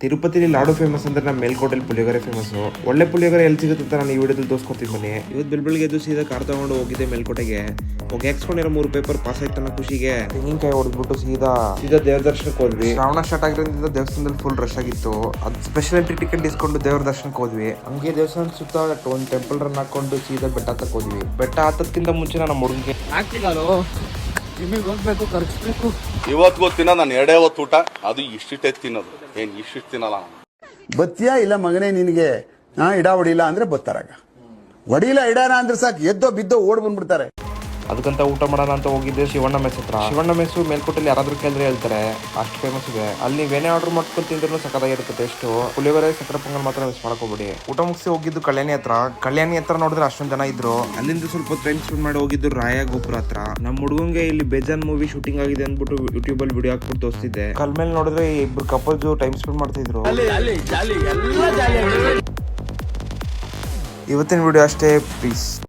ತಿರುಪತಿಲಿ laddu famous ಅಂದ್ರೆ ನಮ್ಮ ಮೇಲ್ಕೋಟೆಲಿ puliyogare famous. ಒಳ್ಳೆ ಪುಳಿಯೋಗರೆ ಎಲ್ಲಿ ಸಿಗುತ್ತೆ ಅಂತ ನಾನು ಈ ವಿಡಿಯೋದಲ್ಲಿ ತೋರಿಸ್ಕೊತೀನಿ ಬನ್ನಿ. ಇವತ್ತು ಬೆಳಗ್ಗೆ ಎದ್ದು ಸೀದಾ ಕಾರ್ ತಗೊಂಡು ಹೋಗಿದ್ದೆ ಮೇಲ್ಕೋಟೆಗೆ. ಹೋಗಿ ಹಾಕ್ಸ್ಕೊಂಡಿರೋ 3 ಪೇಪರ್ ಪಾಸ್ ಆಯ್ತು ಅನ್ನೋ ಖುಷಿಗೆ ತೆಂಗಿನಕಾಯಿ ಹೊಡೆದ್ಬಿಟ್ಟು ಸೀದಾ ದೇವ್ರ ದರ್ಶನಕ್ಕೆ ಹೋದ್ವಿ. ಶ್ರಾವಣ ಸ್ಟಾರ್ಟ್ ಆಗಿರೋದ್ರಿಂದ ದೇವಸ್ಥಾನದಲ್ಲಿ ಫುಲ್ ರಶ್ ಆಗಿತ್ತು. ಅದು ಸ್ಪೆಷಲ್ ಎಂಟ್ರಿ ಟಿಕೆಟ್ ಇಸ್ಕೊಂಡು ದೇವ್ರ ದರ್ಶನಕ್ಕೆ ಹೋದ್ವಿ. ಹಂಗೆ ದೇವಸ್ಥಾನ ಸುತ್ತ ಒಂದು ಟೆಂಪಲ್ ರನ್ ಹಾಕೊಂಡು ಸೀದಾ ಬೆಟ್ಟ ಹತ್ತಕ್ಕೆ ಹೋದ್ವಿ. ಬೆಟ್ಟ ಹತ್ತಕ್ಕಿಂತ ಮುಂಚೆ ನಮ್ಮ ಹುಡುಗಿಗೆ ಹೋಗ್ಬೇಕು ಖರ್ಚಿಸ್ಬೇಕು. ಇವತ್ತು ತಿನ್ನೋ ನಾನು 2 ಹೊತ್ತು ಊಟ, ಅದು ಇಷ್ಟಿಟ್ಟೆ ತಿನ್ನೋದು, ಏನ್ ಇಷ್ಟಿಟ್ಟು ತಿನ್ನಲ್ಲ ನಾನು. ಬತ್ತಿಯಾ ಇಲ್ಲ ಮಗನೇ ನಿನಗೆ ಇಡ ಹೊಡಿಲ್ಲ ಅಂದ್ರೆ ಬತ್ತಾರಾಗ, ಹೊಡಿಲ್ಲ ಇಡಾನ ಅಂದ್ರೆ ಸಾಕು ಎದ್ದೋ ಬಿದ್ದೋ ಓಡ್ ಬಂದ್ಬಿಡ್ತಾರೆ. ಅದಕ್ಕಂತ ಊಟ ಮಾಡೋಣ ಅಂತ ಹೋಗಿದ್ದೆ ಶಿವಣ್ಣ ಮೆಸ್ ಹತ್ರ. ಶಿವಣ್ಣ ಮೆಸ್ಸು ಮೇಲ್ಕೋಟೆಯಲ್ಲಿ ಯಾರಾದ್ರೂ ಕೇಳಿದ್ರೆ ಹೇಳ್ತಾರೆ, ಅಷ್ಟು ಫೇಮಸ್ ಇದೆ. ಅಲ್ಲಿ ನೀವೇನೇ ಆರ್ಡರ್ ಮಾಡ್ಕೊಂಡು ತಿಂದ್ರೂ ಸಕ್ಕತ್ತಾಗಿರುತ್ತೆ ಟೇಸ್ಟು. ಪುಳಿಯೋಗರೆ ಸಕ್ಕರೆ ಪೊಂಗಲ್ ಮಾತ್ರ ಮಿಸ್ ಮಾಡ್ಕೋಬೇಡಿ. ಊಟ ಮುಗಿಸಿ ಹೋಗಿದ್ದು ಕಲ್ಯಾಣಿ ಹತ್ರ ನೋಡಿದ್ರೆ ಅಷ್ಟೊಂದು ಜನ ಇದ್ರು. ಅಲ್ಲಿಂದ ಸ್ವಲ್ಪ ಟೈಮ್ ಸ್ಪೆಂಡ್ ಮಾಡಿ ಹೋಗಿದ್ದು ರಾಯ ಗೋಪುರ ಹತ್ರ. ನಮ್ಮ ಹುಡುಗಂಗೆ ಇಲ್ಲಿ ಬೇಜಾನ್ ಮೂವಿ ಶೂಟಿಂಗ್ ಆಗಿದೆ ಅಂದ್ಬಿಟ್ಟು ಯೂಟ್ಯೂಬ್ ಅಲ್ಲಿ ವಿಡಿಯೋ ಹಾಕ್ಬಿಟ್ಟು ತೋರಿಸ್ತಿದ್ದೆ. ಕಲ್ ಮೇಲೆ ನೋಡಿದ್ರೆ ಇಬ್ರು ಕಪಲ್ಸ್ ಟೈಮ್ ಸ್ಪೆಂಡ್ ಮಾಡ್ತಿದ್ರು. ಇವತ್ತಿನ ವಿಡಿಯೋ ಅಷ್ಟೇ, ಪ್ಲೀಸ್.